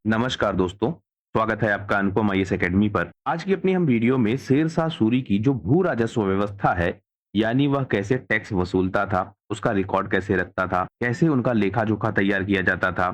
नमस्कार दोस्तों, स्वागत है आपका अनुपम आईएएस एकेडमी पर। आज की अपनी हम वीडियो में शेरशाह सूरी की जो भू राजस्व व्यवस्था है, यानी वह कैसे टैक्स वसूलता था, उसका रिकॉर्ड कैसे रखता था, कैसे उनका लेखा जोखा तैयार किया जाता था,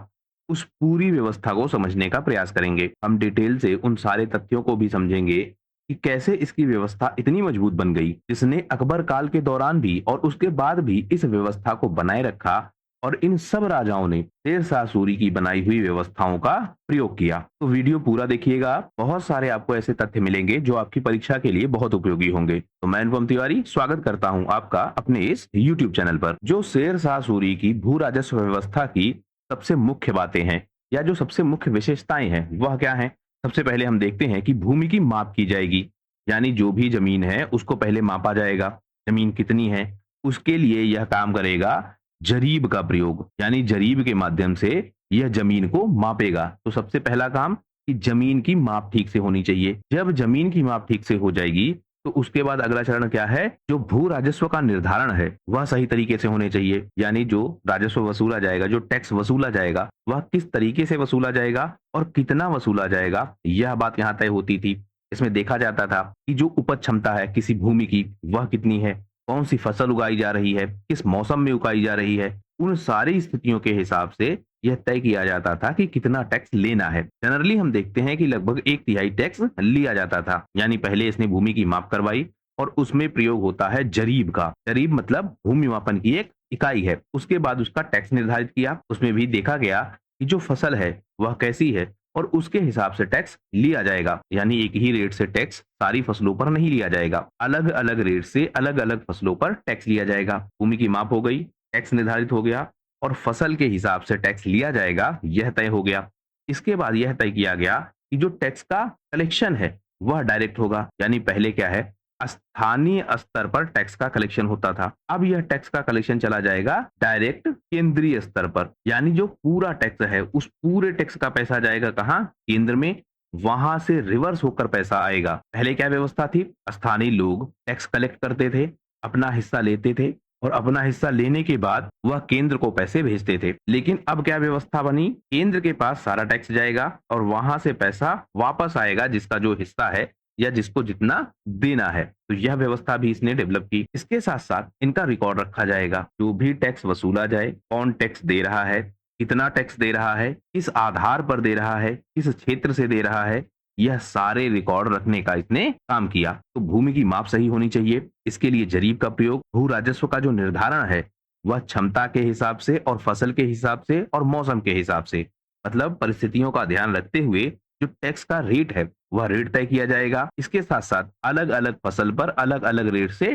उस पूरी व्यवस्था को समझने का प्रयास करेंगे। हम डिटेल से उन सारे तथ्यों को भी समझेंगे कि कैसे इसकी व्यवस्था इतनी मजबूत बन गई, जिसने अकबर काल के दौरान भी और उसके बाद भी इस व्यवस्था को बनाए रखा और इन सब राजाओं ने शेरशाह सूरी की बनाई हुई व्यवस्थाओं का प्रयोग किया। तो वीडियो पूरा देखिएगा, बहुत सारे आपको ऐसे तथ्य मिलेंगे जो आपकी परीक्षा के लिए बहुत उपयोगी होंगे। तो मैं अनुपम तिवारी स्वागत करता हूं आपका अपने इस YouTube चैनल पर। जो शेरशाह सूरी की भू राजस्व व्यवस्था की सबसे मुख्य बातें हैं या जो सबसे मुख्य विशेषताएं हैं वह क्या है। सबसे पहले हम देखते हैं कि भूमि की माप की जाएगी, यानी जो भी जमीन है उसको पहले मापा जाएगा। जमीन कितनी है उसके लिए यह काम करेगा जरीब का प्रयोग, यानी जरीब के माध्यम से यह जमीन को मापेगा। तो सबसे पहला काम कि जमीन की माप ठीक से होनी चाहिए। जब जमीन की माप ठीक से हो जाएगी तो उसके बाद अगला चरण क्या है, जो भू राजस्व का निर्धारण है वह सही तरीके से होने चाहिए। यानी जो राजस्व वसूला जाएगा, जो टैक्स वसूला जाएगा, वह किस तरीके से वसूला जाएगा और कितना वसूला जाएगा, यह बात यहाँ तय होती थी। इसमें देखा जाता था कि जो उपज क्षमता है किसी भूमि की वह कितनी है, कौन सी फसल उगाई जा रही है, किस मौसम में उगाई जा रही है, उन सारी स्थितियों के हिसाब से यह तय किया जाता था कि कितना टैक्स लेना है। जनरली हम देखते हैं कि लगभग 1/3 टैक्स लिया जाता था। यानी पहले इसने भूमि की माप करवाई और उसमें प्रयोग होता है जरीब का। जरीब मतलब भूमि मापन की एक इकाई है। उसके बाद उसका टैक्स निर्धारित किया। उसमें भी देखा गया कि जो फसल है वह कैसी है और उसके हिसाब से टैक्स लिया जाएगा। यानी एक ही रेट से टैक्स सारी फसलों पर नहीं लिया जाएगा, अलग अलग रेट से अलग अलग फसलों पर टैक्स लिया जाएगा। भूमि की माप हो गई, टैक्स निर्धारित हो गया और फसल के हिसाब से टैक्स लिया जाएगा, यह तय हो गया। इसके बाद यह तय किया गया कि जो टैक्स का कलेक्शन है वह डायरेक्ट होगा। यानी पहले क्या है, स्थानीय स्तर पर टैक्स का कलेक्शन होता था, अब यह टैक्स का कलेक्शन चला जाएगा डायरेक्ट केंद्रीय स्तर पर। यानी जो पूरा टैक्स है उस पूरे टैक्स का पैसा जाएगा कहाँ, केंद्र में, वहां से रिवर्स होकर पैसा आएगा। पहले क्या व्यवस्था थी, स्थानीय लोग टैक्स कलेक्ट करते थे, अपना हिस्सा लेते थे और अपना हिस्सा लेने के बाद वह केंद्र को पैसे भेजते थे। लेकिन अब क्या व्यवस्था बनी, केंद्र के पास सारा टैक्स जाएगा और वहां से पैसा वापस आएगा जिसका जो हिस्सा है या जिसको जितना देना है। तो यह व्यवस्था भी इसने डेवलप की। इसके साथ साथ इनका रिकॉर्ड रखा जाएगा, जो भी टैक्स वसूला जाए, कौन टैक्स दे रहा है, कितना टैक्स दे रहा है, किस आधार पर दे रहा है, किस क्षेत्र से दे रहा है, यह सारे रिकॉर्ड रखने का इसने काम किया। तो भूमि की माप सही होनी चाहिए, इसके लिए जरीब का प्रयोग। भू राजस्व का जो निर्धारण है वह क्षमता के हिसाब से और फसल के हिसाब से और मौसम के हिसाब से, मतलब परिस्थितियों का ध्यान रखते हुए जो टैक्स का रेट है वह रेट तय किया जाएगा। इसके साथ साथ अलग अलग फसल पर अलग अलग रेट से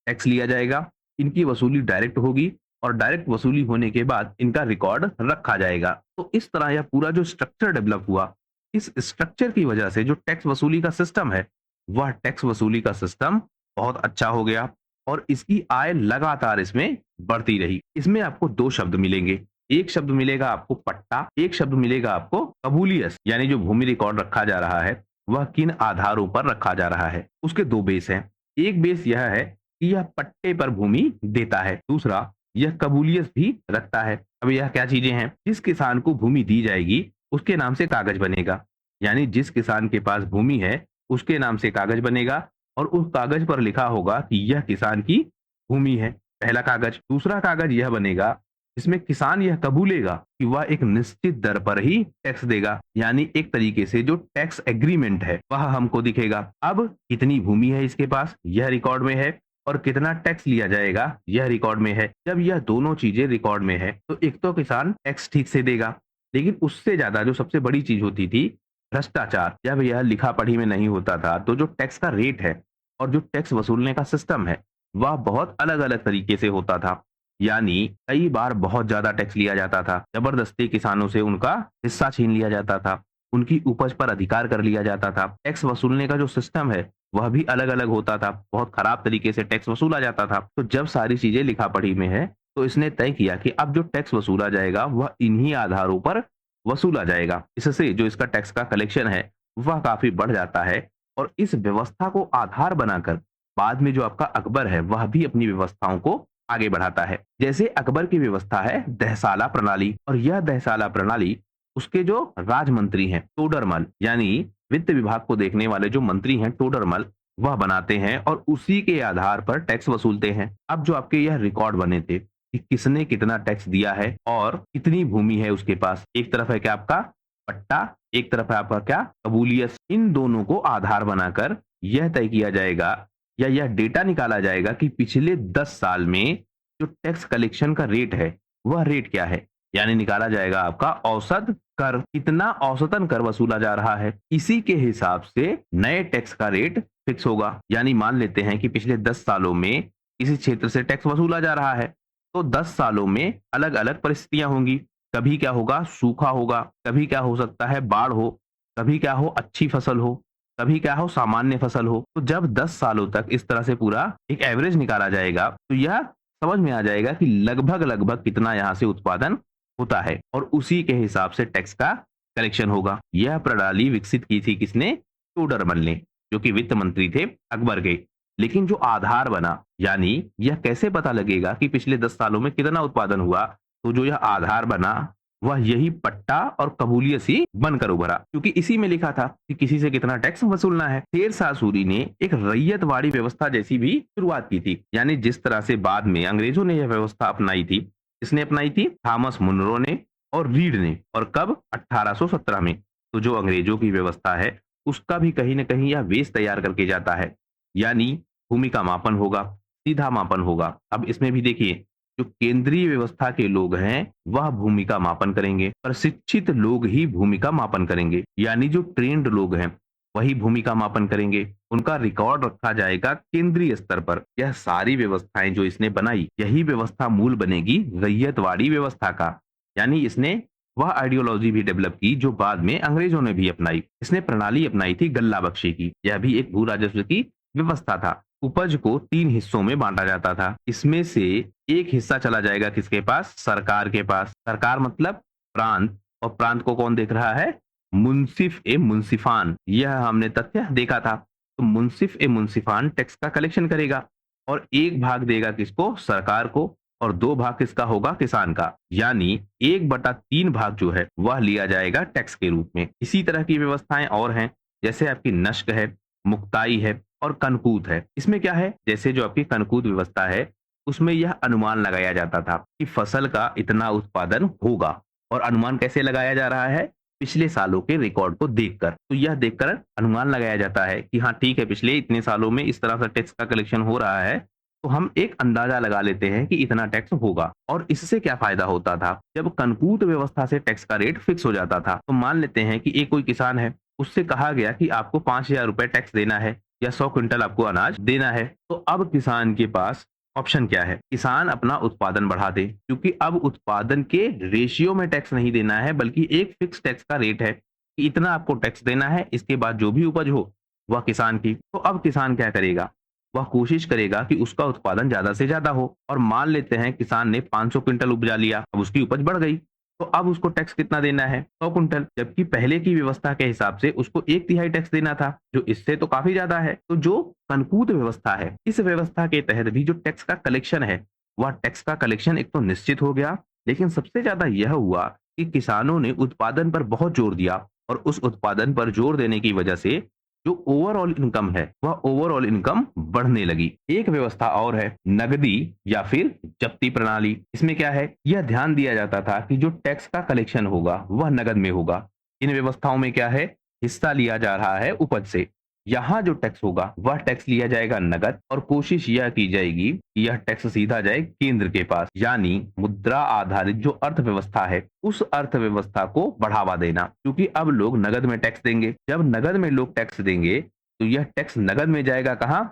टैक्स लिया जाएगा। इनकी वसूली डायरेक्ट होगी और डायरेक्ट वसूली होने के बाद इनका रिकॉर्ड रखा जाएगा। तो इस तरह यह पूरा जो स्ट्रक्चर डेवलप हुआ, इस स्ट्रक्चर की वजह से जो टैक्स वसूली का सिस्टम है वह टैक्स वसूली का सिस्टम बहुत अच्छा हो गया और इसकी आय लगातार इसमें बढ़ती रही। इसमें आपको दो शब्द मिलेंगे, एक शब्द मिलेगा आपको पट्टा, एक शब्द मिलेगा आपको कबूलियत। यानी जो भूमि रिकॉर्ड रखा जा रहा है वह किन आधारों पर रखा जा रहा है, उसके दो बेस हैं। एक बेस यह है कि यह पट्टे पर भूमि देता है, दूसरा यह कबूलियत भी रखता है। अब यह क्या चीजें हैं, जिस किसान को भूमि दी जाएगी उसके नाम से कागज बनेगा। यानी जिस किसान के पास भूमि है उसके नाम से कागज बनेगा और उस कागज पर लिखा होगा कि यह किसान की भूमि है, पहला कागज। दूसरा कागज यह बनेगा इसमें किसान यह कबूलेगा कि वह एक निश्चित दर पर ही टैक्स देगा। यानी एक तरीके से जो टैक्स एग्रीमेंट है वह हमको दिखेगा। अब कितनी भूमि है इसके पास यह रिकॉर्ड में है और कितना टैक्स लिया जाएगा यह रिकॉर्ड में है। जब यह दोनों चीजें रिकॉर्ड में है तो एक तो किसान टैक्स ठीक से देगा, लेकिन उससे ज्यादा जो सबसे बड़ी चीज होती थी भ्रष्टाचार, जब यह लिखा पढ़ी में नहीं होता था तो जो टैक्स का रेट है और जो टैक्स वसूलने का सिस्टम है वह बहुत अलग अलग तरीके से होता था। यानी कई बार बहुत ज्यादा टैक्स लिया जाता था, जबरदस्ती किसानों से उनका हिस्सा छीन लिया जाता था, उनकी उपज पर अधिकार कर लिया जाता था। टैक्स वसूलने का जो सिस्टम है वह भी अलग अलग होता था, बहुत खराब तरीके से टैक्स वसूला जाता था। तो जब सारी चीजें लिखा पढ़ी में है तो इसने तय किया कि अब जो टैक्स वसूला जाएगा वह इन्हीं आधारों पर वसूला जाएगा। इससे जो इसका टैक्स का कलेक्शन है वह काफी बढ़ जाता है और इस व्यवस्था को आधार बनाकर बाद में जो आपका अकबर है वह भी अपनी व्यवस्थाओं को आगे बढ़ाता है। जैसे अकबर की व्यवस्था है दहसाला प्रणाली, और यह दहसाला प्रणाली उसके जो राज मंत्री हैं टोडरमल, यानी वित्त विभाग को देखने वाले जो मंत्री हैं टोडरमल, वह बनाते हैं और उसी के आधार पर टैक्स वसूलते हैं। अब जो आपके यह रिकॉर्ड बने थे कि किसने कितना टैक्स दिया है और कितनी भूमि है उसके पास, एक तरफ है क्या आपका पट्टा, एक तरफ है आपका क्या कबूलियत, इन दोनों को आधार बनाकर यह तय किया जाएगा या यह डेटा निकाला जाएगा कि पिछले 10 साल में जो टैक्स कलेक्शन का रेट है वह रेट क्या है। यानी निकाला जाएगा आपका औसत कर, कितना औसतन कर वसूला जा रहा है। इसी के हिसाब से नए टैक्स का रेट फिक्स होगा। यानी मान लेते हैं कि पिछले 10 सालों में किसी क्षेत्र से टैक्स वसूला जा रहा है, तो 10 सालों में अलग अलग परिस्थितियां होंगी। कभी क्या होगा, सूखा होगा, कभी क्या हो सकता है बाढ़ हो, कभी क्या हो अच्छी फसल हो, कभी क्या हो सामान्य फसल हो। तो जब 10 सालों तक इस तरह से पूरा एक एवरेज निकाला जाएगा तो यह समझ में आ जाएगा कि लगभग लगभग कितना यहाँ से उत्पादन होता है और उसी के हिसाब से टैक्स का कलेक्शन होगा। यह प्रणाली विकसित की थी किसने, टोडरमल ने, जो कि वित्त मंत्री थे अकबर के। लेकिन जो आधार बना, यानी यह कैसे पता लगेगा कि पिछले 10 सालों में कितना उत्पादन हुआ, तो जो यह आधार बना वह यही पट्टा और कबूलियत ही बनकर उभरा, क्योंकि इसी में लिखा था कि किसी से कितना टैक्स वसूलना है। शेरशाह सूरी ने एक रैयतवाड़ी व्यवस्था जैसी भी शुरुआत की थी, यानी जिस तरह से बाद में अंग्रेजों ने यह व्यवस्था अपनाई थी। इसने अपनाई थी थॉमस मुनरो ने और रीड ने, और कब 1817 में। तो जो अंग्रेजों की व्यवस्था है उसका भी कहीं ना कहीं यह बेस तैयार करके जाता है, यानी भूमि का मापन होगा, सीधा मापन होगा। अब इसमें भी देखिए, जो केंद्रीय व्यवस्था के लोग हैं वह भूमि का मापन करेंगे, प्रशिक्षित लोग ही भूमि का मापन करेंगे, यानी जो ट्रेंड लोग हैं वही भूमि का मापन करेंगे। उनका रिकॉर्ड रखा जाएगा केंद्रीय स्तर पर। यह सारी व्यवस्थाएं जो इसने बनाई, यही व्यवस्था मूल बनेगी रैयतवाड़ी व्यवस्था का। यानी इसने वह आइडियोलॉजी भी डेवलप की जो बाद में अंग्रेजों ने भी अपनाई। इसने प्रणाली अपनाई थी गल्ला बख्शी की। यह भी एक भू राजस्व की व्यवस्था था। उपज को 3 हिस्सों में बांटा जाता था। इसमें से एक हिस्सा चला जाएगा किसके पास, सरकार के पास। सरकार मतलब प्रांत, और प्रांत को कौन देख रहा है, मुंसिफ ए मुंसिफान। यह हमने तथ्य देखा था। तो मुंसिफ ए मुंसिफान टैक्स का कलेक्शन करेगा और एक भाग देगा किसको, सरकार को, और 2 भाग किसका होगा, किसान का। यानी 1/3 भाग जो है वह लिया जाएगा टैक्स के रूप में। इसी तरह की व्यवस्थाएं और हैं, जैसे आपकी नष्क है, मुक्ताई है और कनकूत है। इसमें क्या है, जैसे जो आपकी कनकूत व्यवस्था है उसमें यह अनुमान लगाया जाता था कि फसल का इतना उत्पादन होगा, और अनुमान कैसे लगाया जा रहा है, पिछले सालों के रिकॉर्ड को देखकर। तो यह देखकर अनुमान लगाया जाता है कि हाँ ठीक है, पिछले इतने सालों में इस तरह से टैक्स का कलेक्शन हो रहा है, तो हम एक अंदाजा लगा लेते हैं कि इतना टैक्स होगा। और इससे क्या फायदा होता था, जब कनकूत व्यवस्था से टैक्स का रेट फिक्स हो जाता था, तो मान लेते हैं कि एक कोई किसान है, उससे कहा गया कि आपको 5,000 रुपए टैक्स देना है या 100 क्विंटल आपको अनाज देना है। तो अब किसान के पास ऑप्शन क्या है, किसान अपना उत्पादन बढ़ा दे, क्योंकि अब उत्पादन के रेशियो में टैक्स नहीं देना है, बल्कि एक फिक्स टैक्स का रेट है कि इतना आपको टैक्स देना है, इसके बाद जो भी उपज हो वह किसान की। तो अब किसान क्या करेगा, वह कोशिश करेगा कि उसका उत्पादन ज्यादा से ज्यादा हो। और मान लेते हैं किसान ने 500 क्विंटल उपजा लिया, अब उसकी उपज बढ़ गई, तो अब उसको टैक्स कितना देना है, 100 क्विंटल। जबकि पहले की व्यवस्था के हिसाब से उसको 1/3 टैक्स देना था, जो इससे तो काफी ज्यादा है। तो जो कनकूत व्यवस्था है, इस व्यवस्था के तहत भी जो टैक्स का कलेक्शन है, वह टैक्स का कलेक्शन एक तो निश्चित हो गया, लेकिन सबसे ज्यादा यह हुआ कि किसानों ने उत्पादन पर बहुत जोर दिया, और उस उत्पादन पर जोर देने की वजह से जो ओवरऑल इनकम है वह ओवरऑल इनकम बढ़ने लगी। एक व्यवस्था और है नगदी या फिर जब्ती प्रणाली। इसमें क्या है, यह ध्यान दिया जाता था कि जो टैक्स का कलेक्शन होगा वह नगद में होगा। इन व्यवस्थाओं में क्या है, हिस्सा लिया जा रहा है उपज से। यहाँ जो टैक्स होगा वह टैक्स लिया जाएगा नगद, और कोशिश यह की जाएगी कि यह टैक्स सीधा जाए केंद्र के पास। यानी मुद्रा आधारित जो अर्थव्यवस्था है उस अर्थव्यवस्था को बढ़ावा देना, क्योंकि अब लोग नगद में टैक्स देंगे। जब नगद में लोग टैक्स देंगे तो यह टैक्स नगद में जाएगा कहाँ,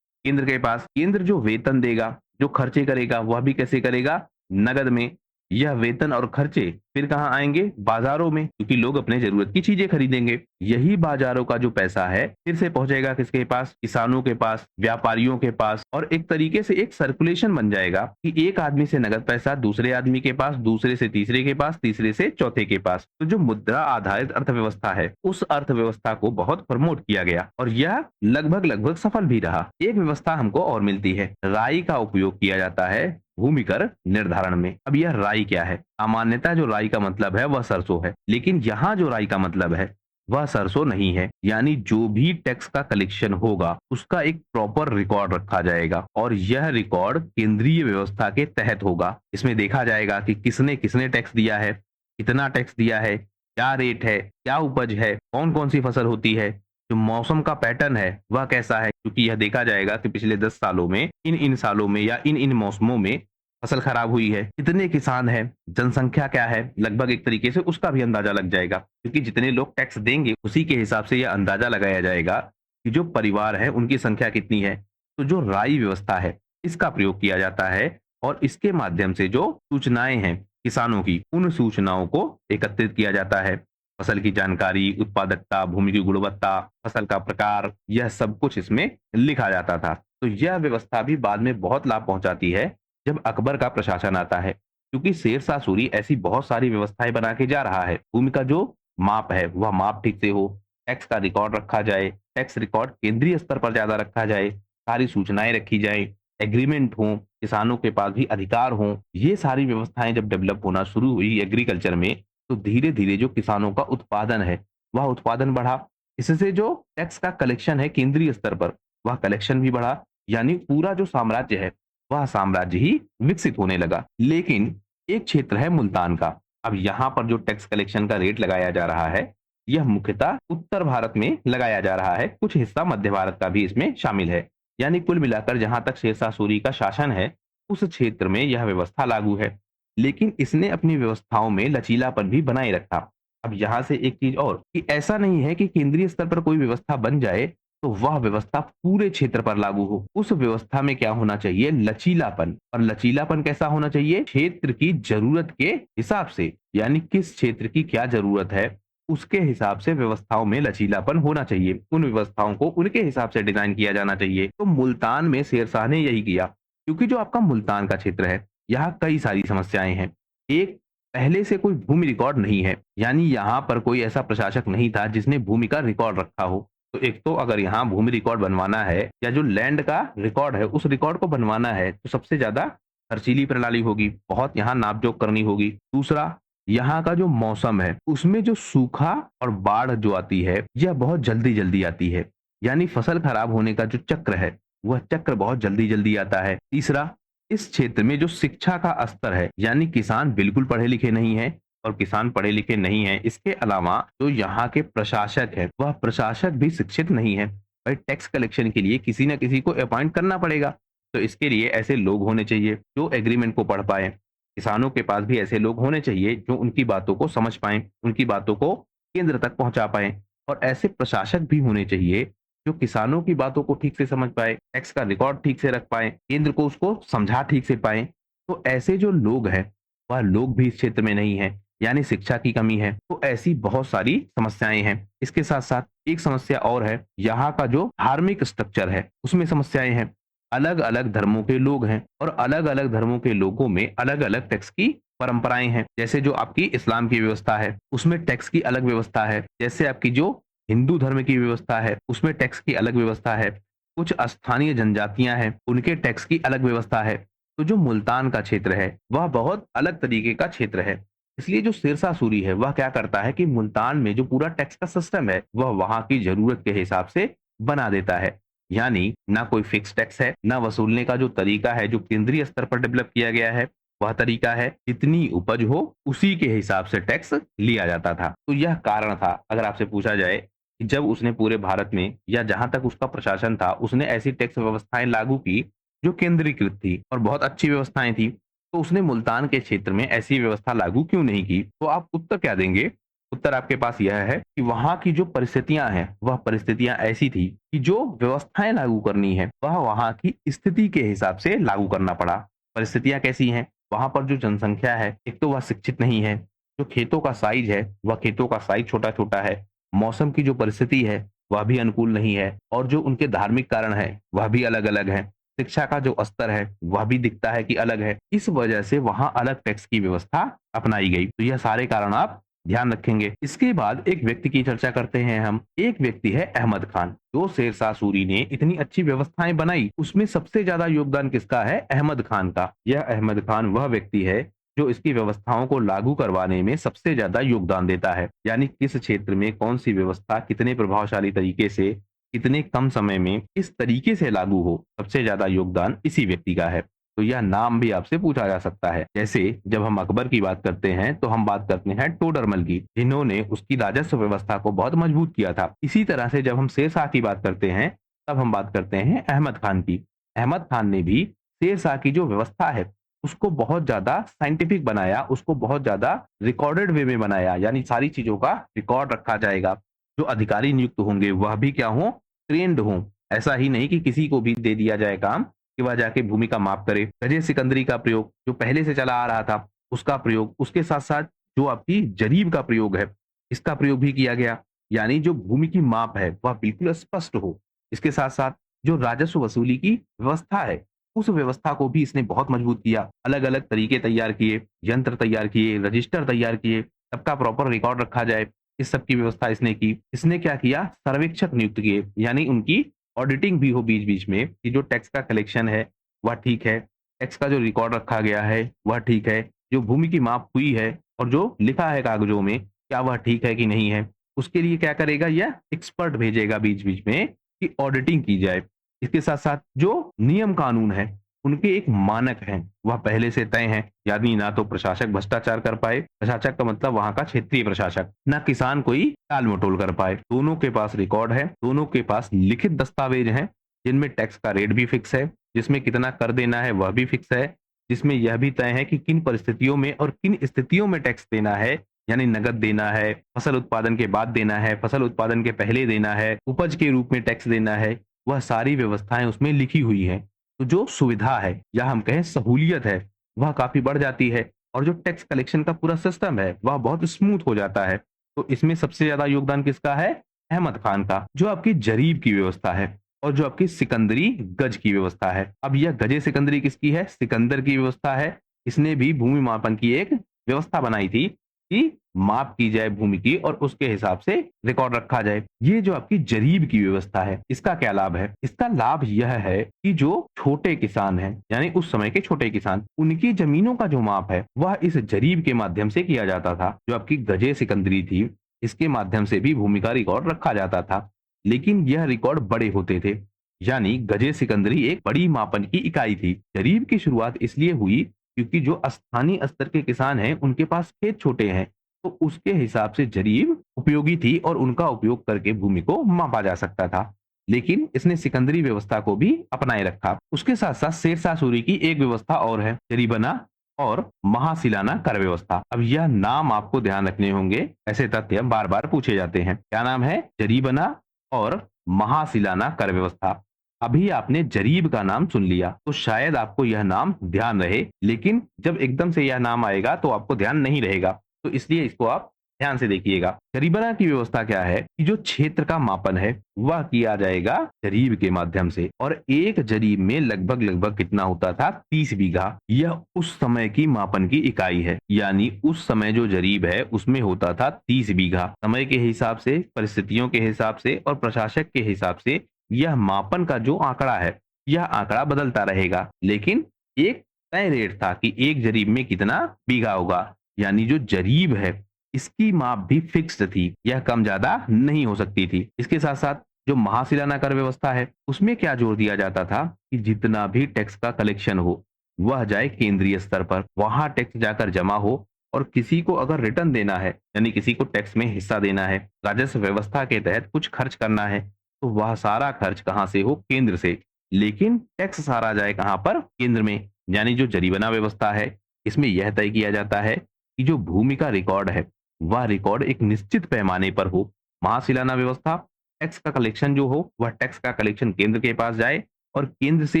केंद्र के पास। केंद्र जो वेतन देगा, जो खर्चे करेगा, वह भी कैसे करेगा, नगद में। यह वेतन और खर्चे फिर कहाँ आएंगे, बाजारों में, क्योंकि लोग अपने जरूरत की चीजें खरीदेंगे। यही बाजारों का जो पैसा है फिर से पहुंचेगा किसके पास, किसानों के पास, व्यापारियों के पास। और एक तरीके से एक सर्कुलेशन बन जाएगा कि एक आदमी से नगद पैसा दूसरे आदमी के पास, दूसरे से तीसरे के पास, तीसरे से चौथे के पास। तो जो मुद्रा आधारित अर्थव्यवस्था है उस अर्थव्यवस्था को बहुत प्रमोट किया गया, और यह लगभग लगभग सफल भी रहा। एक व्यवस्था हमको और मिलती है, राई का उपयोग किया जाता है भूमि कर निर्धारण में। अब यह राई क्या है, सामान्यतः जो राई का मतलब है वह सरसों है, लेकिन यहाँ जो राई का मतलब है वह सरसों नहीं है। यानी जो भी टैक्स का कलेक्शन होगा उसका एक प्रॉपर रिकॉर्ड रखा जाएगा और यह रिकॉर्ड केंद्रीय व्यवस्था के तहत होगा। इसमें देखा जाएगा कि किसने किसने टैक्स दिया है, कितना टैक्स दिया है, क्या रेट है, क्या उपज है, कौन कौन सी फसल होती है, जो मौसम का पैटर्न है वह कैसा है, क्योंकि यह देखा जाएगा कि पिछले 10 सालों में इन इन सालों में या इन इन मौसमों में फसल खराब हुई है, कितने किसान हैं, जनसंख्या क्या है, लगभग एक तरीके से उसका भी अंदाजा लग जाएगा, क्योंकि जितने लोग टैक्स देंगे उसी के हिसाब से यह अंदाजा लगाया जाएगा कि जो परिवार है उनकी संख्या कितनी है। तो जो राई व्यवस्था है इसका प्रयोग किया जाता है और इसके माध्यम से जो सूचनाएं हैं किसानों की, उन सूचनाओं को एकत्रित किया जाता है। फसल की जानकारी, उत्पादकता, भूमि की गुणवत्ता, फसल का प्रकार, यह सब कुछ इसमें लिखा जाता था। तो यह व्यवस्था भी बाद में बहुत लाभ पहुंचाती है जब अकबर का प्रशासन आता है, क्योंकि शेर शाह सूरी ऐसी बहुत सारी व्यवस्थाएं बना के जा रहा है। भूमि का जो माप है वह माप ठीक से हो, टैक्स का रिकॉर्ड रखा जाए, टैक्स रिकॉर्ड केंद्रीय स्तर पर ज्यादा रखा जाए, सारी सूचनाएं रखी जाए, एग्रीमेंट हो, किसानों के पास भी अधिकार हो। ये सारी व्यवस्थाएं जब डेवलप होना शुरू हुई एग्रीकल्चर में, तो धीरे धीरे जो किसानों का उत्पादन है वह उत्पादन बढ़ा। इससे जो टैक्स का कलेक्शन है केंद्रीय स्तर पर वह कलेक्शन भी बढ़ा। यानी पूरा जो साम्राज्य है वह साम्राज्य ही विकसित होने लगा। लेकिन एक क्षेत्र है मुल्तान का। अब यहाँ पर जो टैक्स कलेक्शन का रेट लगाया जा रहा है यह मुख्यतः उत्तर भारत में लगाया जा रहा है, कुछ हिस्सा मध्य भारत का भी इसमें शामिल है। यानी कुल मिलाकर जहां तक शेरशाह सूरी का शासन है उस क्षेत्र में यह व्यवस्था लागू है। लेकिन इसने अपनी व्यवस्थाओं में लचीलापन भी बनाए रखा। अब यहाँ से एक चीज और कि ऐसा नहीं है कि केंद्रीय स्तर पर कोई व्यवस्था बन जाए तो वह व्यवस्था पूरे क्षेत्र पर लागू हो। उस व्यवस्था में क्या होना चाहिए, लचीलापन। और लचीलापन कैसा होना चाहिए, क्षेत्र की जरूरत के हिसाब से। यानी किस क्षेत्र की क्या जरूरत है उसके हिसाब से व्यवस्थाओं में लचीलापन होना चाहिए, उन व्यवस्थाओं को उनके हिसाब से डिजाइन किया जाना चाहिए। तो मुल्तान में शेरशाह ने यही किया, क्योंकि जो आपका मुल्तान का क्षेत्र है यहाँ कई सारी समस्याएं हैं। एक, पहले से कोई भूमि रिकॉर्ड नहीं है, यानी यहाँ पर कोई ऐसा प्रशासक नहीं था जिसने भूमि का रिकॉर्ड रखा हो। तो एक तो अगर यहाँ भूमि रिकॉर्ड बनवाना है या जो लैंड का रिकॉर्ड है उस रिकॉर्ड को बनवाना है तो सबसे ज्यादा खर्चीली प्रणाली होगी, बहुत यहाँ नापजोक करनी होगी। दूसरा, यहाँ का जो मौसम है उसमें जो सूखा और बाढ़ जो आती है यह बहुत जल्दी जल्दी आती है। यानी फसल खराब होने का जो चक्र है वह चक्र बहुत जल्दी जल्दी आता है। तीसरा, इस क्षेत्र में जो शिक्षा का स्तर है, यानी किसान बिल्कुल पढ़े लिखे नहीं है और किसान पढ़े लिखे नहीं है, इसके अलावा जो यहाँ के प्रशासक है वह प्रशासक भी शिक्षित नहीं है। भाई टैक्स कलेक्शन के लिए किसी न किसी को अपॉइंट करना पड़ेगा, तो इसके लिए ऐसे लोग होने चाहिए जो एग्रीमेंट को पढ़ पाए। किसानों के पास भी ऐसे लोग होने चाहिए जो उनकी बातों को समझ पाए, उनकी बातों को केंद्र तक पहुंचा पाए। और ऐसे प्रशासक भी होने चाहिए जो किसानों की बातों को ठीक से समझ पाए, टैक्स का रिकॉर्ड ठीक से रख पाए, केंद्र को उसको समझा ठीक से पाए। तो ऐसे जो लोग हैं वह लोग भी इस क्षेत्र में नहीं है, यानी शिक्षा की कमी है। तो ऐसी बहुत सारी समस्याएं हैं। इसके साथ साथ एक समस्या और है, यहाँ का जो धार्मिक स्ट्रक्चर है उसमें समस्याएं हैं। अलग अलग धर्मों के लोग हैं और अलग अलग धर्मों के लोगों में अलग अलग टैक्स की परंपराएं हैं। जैसे जो आपकी इस्लाम की व्यवस्था है उसमें टैक्स की अलग व्यवस्था है। जैसे आपकी जो हिंदू धर्म की व्यवस्था है उसमें टैक्स की अलग व्यवस्था है। कुछ स्थानीय जनजातियां हैं उनके टैक्स की अलग व्यवस्था है। तो जो मुल्तान का क्षेत्र है वह बहुत अलग तरीके का क्षेत्र है। इसलिए जो शेरशाह सूरी है वह क्या करता है कि मुल्तान में जो पूरा टैक्स का सिस्टम है वह वहां की जरूरत के हिसाब से बना देता है। यानी ना कोई फिक्स टैक्स है, ना वसूलने का जो तरीका है जो केंद्रीय स्तर पर डेवलप किया गया है वह तरीका है, जितनी उपज हो उसी के हिसाब से टैक्स लिया जाता था। तो यह कारण था, अगर आपसे पूछा जाए कि जब उसने पूरे भारत में या जहां तक उसका प्रशासन था उसने ऐसी टैक्स व्यवस्थाएं लागू की जो केंद्रीकृत थी और बहुत अच्छी व्यवस्थाएं थी, तो उसने मुल्तान के क्षेत्र में ऐसी व्यवस्था लागू क्यों नहीं की? तो आप उत्तर क्या देंगे? उत्तर आपके पास यह है कि वहां की जो परिस्थितियां हैं वह परिस्थितियां ऐसी थी कि जो व्यवस्थाएं लागू करनी है वह वहां की स्थिति के हिसाब से लागू करना पड़ा। परिस्थितियां कैसी हैं? वहां पर जो जनसंख्या है एक तो वह शिक्षित नहीं है, जो खेतों का साइज है वह खेतों का साइज छोटा छोटा है, मौसम की जो परिस्थिति है वह भी अनुकूल नहीं है, और जो उनके धार्मिक कारण है वह भी अलग अलग है। शिक्षा का जो स्तर है वह भी दिखता है कि अलग है। इस वजह से वहां अलग टैक्स की व्यवस्था अपनाई गई। तो यह सारे कारण आप ध्यान रखेंगे। इसके बाद एक व्यक्ति की चर्चा करते हैं हम। एक व्यक्ति है अहमद खान। जो शेरशाह सूरी ने इतनी अच्छी व्यवस्थाएं बनाई उसमें सबसे ज्यादा योगदान किसका है? अहमद खान का। यह अहमद खान वह व्यक्ति है जो इसकी व्यवस्थाओं को लागू करवाने में सबसे ज्यादा योगदान देता है। यानी किस क्षेत्र में कौन सी व्यवस्था कितने प्रभावशाली तरीके से, कितने कम समय में, किस तरीके से लागू हो, सबसे ज्यादा योगदान इसी व्यक्ति का है। तो यह नाम भी आपसे पूछा जा सकता है। जैसे जब हम अकबर की बात करते हैं तो हम बात करते हैं टोडरमल की, जिन्होंने उसकी राजस्व व्यवस्था को बहुत मजबूत किया था। इसी तरह से जब हम शेरशाह की बात करते हैं तब हम बात करते हैं अहमद खान की। अहमद खान ने भी शेरशाह की जो व्यवस्था है उसको बहुत ज्यादा साइंटिफिक बनाया, उसको बहुत ज्यादा रिकॉर्डेड वे में बनाया, यानी सारी चीजों का रिकॉर्ड रखा जाएगा। जो अधिकारी नियुक्त होंगे वह भी क्या हो, ट्रेंड हो। ऐसा ही नहीं कि किसी को भी दे दिया जाए काम कि वह जाके भूमि का माप करे। गजे सिकंदरी का प्रयोग जो पहले से चला आ रहा था उसका प्रयोग, उसके साथ साथ जो आपकी जरीब का प्रयोग है इसका प्रयोग भी किया गया। यानी जो भूमि की माप है वह बिल्कुल स्पष्ट हो। इसके साथ साथ जो राजस्व वसूली की व्यवस्था है उस व्यवस्था को भी इसने बहुत मजबूत किया। अलग अलग तरीके तैयार किए, यंत्र तैयार किए, रजिस्टर तैयार किए, सबका प्रॉपर रिकॉर्ड रखा जाए, इस सब की व्यवस्था इसने की। इसने क्या किया, सर्वेक्षक नियुक्त किए, यानी उनकी ऑडिटिंग भी हो बीच बीच में कि जो टैक्स का कलेक्शन है वह ठीक है, टैक्स का जो रिकॉर्ड रखा गया है वह ठीक है, जो भूमि की माप हुई है और जो लिखा है कागजों में क्या वह ठीक है कि नहीं है। उसके लिए क्या करेगा, यह एक्सपर्ट भेजेगा बीच बीच में कि ऑडिटिंग की जाए। इसके साथ साथ जो नियम कानून है उनके एक मानक हैं, वह पहले से तय हैं। यानी ना तो प्रशासक भ्रष्टाचार कर पाए, प्रशासक का मतलब वहां का क्षेत्रीय प्रशासक, ना किसान कोई टाल मटोल कर पाए। दोनों के पास रिकॉर्ड है, दोनों के पास लिखित दस्तावेज हैं जिनमें टैक्स का रेट भी फिक्स है, जिसमें कितना कर देना है वह भी फिक्स है, जिसमें यह भी तय है कि किन परिस्थितियों में और किन स्थितियों में टैक्स देना है। यानी नगद देना है, फसल उत्पादन के बाद देना है, फसल उत्पादन के पहले देना है, उपज के रूप में टैक्स देना है, वह सारी व्यवस्थाएं उसमें लिखी हुई हैं। तो जो सुविधा है या हम कहें सहूलियत है वह काफी बढ़ जाती है और जो टैक्स कलेक्शन का पूरा सिस्टम है वह बहुत स्मूथ हो जाता है। तो इसमें सबसे ज्यादा योगदान किसका है, अहमद खान का। जो आपकी जरीब की व्यवस्था है और जो आपकी सिकंदरी गज की व्यवस्था है। अब यह गजे सिकंदरी किसकी है, सिकंदर की व्यवस्था है। इसने भी भूमि मापन की एक व्यवस्था बनाई थी कि माप की जाए भूमि की और उसके हिसाब से रिकॉर्ड रखा जाए। ये जो आपकी जरीब की व्यवस्था है इसका क्या लाभ है, इसका लाभ यह है कि जो छोटे किसान हैं, यानी उस समय के छोटे किसान, उनकी जमीनों का जो माप है वह इस जरीब के माध्यम से किया जाता था। जो आपकी गजे सिकंदरी थी इसके माध्यम से भी भूमि का रिकॉर्ड रखा जाता था, लेकिन यह रिकॉर्ड बड़े होते थे। यानी गजे सिकंदरी एक बड़ी मापन की इकाई थी। जरीब की शुरुआत इसलिए हुई क्योंकि जो स्थानीय स्तर के किसान हैं उनके पास खेत छोटे हैं, तो उसके हिसाब से जरीब उपयोगी थी और उनका उपयोग करके भूमि को मापा जा सकता था। लेकिन इसने सिकंदरी व्यवस्था को भी अपनाए रखा। उसके साथ साथ शेरशाह सूरी की एक व्यवस्था और है, जरीबना और महासिलाना कर व्यवस्था। अब यह नाम आपको ध्यान रखने होंगे, ऐसे तथ्य बार बार पूछे जाते हैं। क्या नाम है, जरीबना और महासिलाना कर व्यवस्था। अभी आपने जरीब का नाम सुन लिया तो शायद आपको यह नाम ध्यान रहे, लेकिन जब एकदम से यह नाम आएगा तो आपको ध्यान नहीं रहेगा। तो इसलिए इसको आप ध्यान से देखिएगा। जरीबना की व्यवस्था क्या है कि जो क्षेत्र का मापन है वह किया जाएगा जरीब के माध्यम से, और एक जरीब में लगभग लगभग कितना होता था, 30 बीघा। यह उस समय की मापन की इकाई है, यानी उस समय जो जरीब है उसमें होता था 30 बीघा। समय के हिसाब से, परिस्थितियों के हिसाब से और प्रशासक के हिसाब से यह मापन का जो आंकड़ा है यह आंकड़ा बदलता रहेगा, लेकिन एक तय रेट था कि एक जरीब में कितना बीघा होगा। यानी जो जरीब है इसकी माप भी फिक्स्ड थी, यह कम ज्यादा नहीं हो सकती थी। इसके साथ साथ जो महासिलाना कर व्यवस्था है उसमें क्या जोर दिया जाता था कि जितना भी टैक्स का कलेक्शन हो वह जाए केंद्रीय स्तर पर, वहां टैक्स जाकर जमा हो, और किसी को अगर रिटर्न देना है यानी किसी को टैक्स में हिस्सा देना है, राजस्व व्यवस्था के तहत कुछ खर्च करना है, तो वह सारा खर्च कहां से हो, केंद्र से। लेकिन टैक्स सारा जाए कहां पर, केंद्र में। यानी जो जरीबना व्यवस्था है इसमें यह तय किया जाता है कि जो भूमि का रिकॉर्ड है वह रिकॉर्ड एक निश्चित पैमाने पर हो। महासिलाना व्यवस्था, टैक्स का कलेक्शन जो हो वह टैक्स का कलेक्शन केंद्र के पास जाए और केंद्र से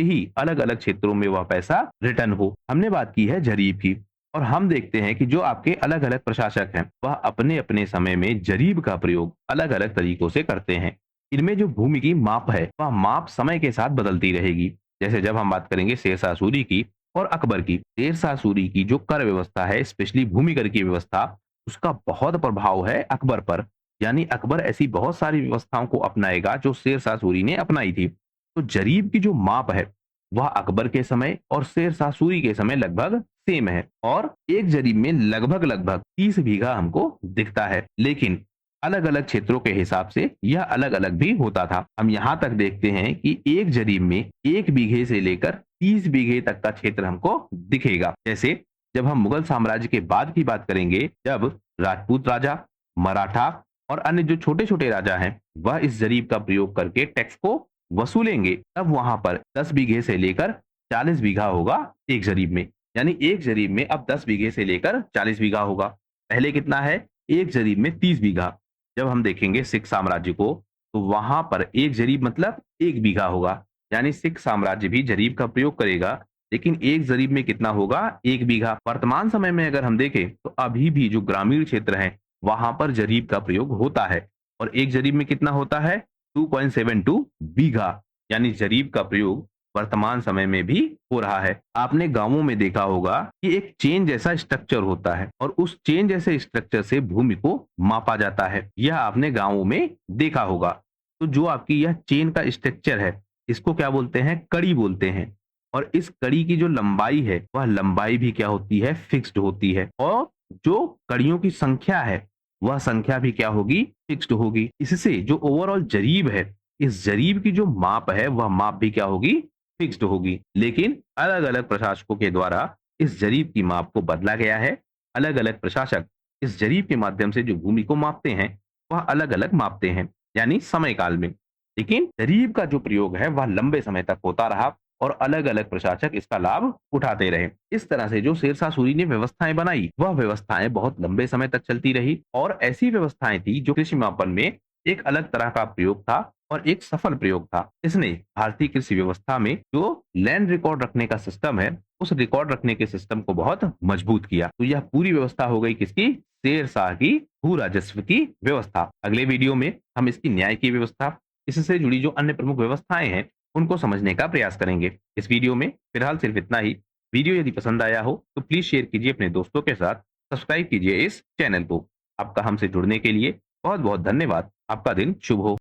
ही अलग अलग क्षेत्रों में वह पैसा रिटर्न हो। हमने बात की है जरीब की, और हम देखते हैं कि जो आपके अलग अलग प्रशासक हैं वह अपने अपने समय में जरीब का प्रयोग अलग अलग तरीकों से करते हैं। इनमें जो भूमि की माप है वह माप समय के साथ बदलती रहेगी। जैसे जब हम बात करेंगे शेरशाह सूरी की और अकबर की, शेरशाह सूरी की जो कर व्यवस्था है, स्पेशली भूमि कर की व्यवस्था, उसका बहुत प्रभाव है अकबर पर। यानी अकबर ऐसी बहुत सारी व्यवस्थाओं को अपनाएगा जो शेरशाह सूरी ने अपनाई थी। तो जरीब की जो माप है वह अकबर के समय और शेरशाह सूरी के समय लगभग सेम है और एक जरीब में लगभग लगभग 30 बीघा हमको दिखता है, लेकिन अलग अलग क्षेत्रों के हिसाब से यह अलग अलग भी होता था। हम यहाँ तक देखते हैं कि एक जरीब में 1 बीघे से लेकर 30 बीघे तक का क्षेत्र हमको दिखेगा। जैसे जब हम मुगल साम्राज्य के बाद की बात करेंगे, जब राजपूत राजा, मराठा और अन्य जो छोटे छोटे राजा हैं वह इस जरीब का प्रयोग करके टैक्स को वसूलेंगे, तब वहां पर 10 बीघे से लेकर 40 बीघा होगा एक जरीब में। यानी एक जरीब में अब 10 बीघे से लेकर 40 बीघा होगा। पहले कितना है? एक जरीब में 30 बीघा। जब हम देखेंगे सिख साम्राज्य को, तो वहां पर एक जरीब मतलब 1 बीघा होगा। यानी सिख साम्राज्य भी जरीब का प्रयोग करेगा, लेकिन एक जरीब में कितना होगा? 1 बीघा। वर्तमान समय में अगर हम देखें तो अभी भी जो ग्रामीण क्षेत्र है वहां पर जरीब का प्रयोग होता है और एक जरीब में कितना होता है? 2.72 बीघा। यानी जरीब का प्रयोग वर्तमान समय में भी हो रहा है। आपने गांवों में देखा होगा कि एक चेन जैसा स्ट्रक्चर होता है और उस चेन जैसे स्ट्रक्चर से भूमि को मापा जाता है। यह आपने गांवों में देखा होगा। तो जो आपकी यह चेन का स्ट्रक्चर है, इसको क्या बोलते हैं? कड़ी बोलते हैं। और इस कड़ी की जो लंबाई है वह लंबाई भी क्या होती है? फिक्स्ड होती है। और जो कड़ियों की संख्या है वह संख्या भी क्या होगी? फिक्स्ड होगी। इससे जो ओवरऑल जरीब है, इस जरीब की जो माप है वह माप भी क्या होगी? फिक्स्ड होगी। लेकिन अलग अलग प्रशासकों के द्वारा इस जरीब की माप को बदला गया है। अलग अलग प्रशासक इस जरीब के माध्यम से जो भूमि को मापते हैं वह अलग अलग मापते हैं, यानी समय काल में। लेकिन जरीब का जो प्रयोग है वह लंबे समय तक होता रहा और अलग अलग प्रशासक इसका लाभ उठाते रहे। इस तरह से जो शेरशाह सूरी ने व्यवस्थाएं बनाई वह व्यवस्थाएं बहुत लंबे समय तक चलती रही और ऐसी व्यवस्थाएं थी जो कृषि मापन में एक अलग तरह का प्रयोग था और एक सफल प्रयोग था। इसने भारतीय कृषि व्यवस्था में जो लैंड रिकॉर्ड रखने का सिस्टम है, उस रिकॉर्ड रखने के सिस्टम को बहुत मजबूत किया। तो यह पूरी व्यवस्था हो गई किसकी? शेरशाह की भू राजस्व की व्यवस्था। अगले वीडियो में हम इसकी न्याय की व्यवस्था, इससे जुड़ी जो अन्य प्रमुख व्यवस्थाएं हैं उनको समझने का प्रयास करेंगे। इस वीडियो में फिलहाल सिर्फ इतना ही। वीडियो यदि पसंद आया हो तो प्लीज शेयर कीजिए अपने दोस्तों के साथ, सब्सक्राइब कीजिए इस चैनल को। आपका हमसे जुड़ने के लिए बहुत बहुत धन्यवाद। आपका दिन शुभ हो।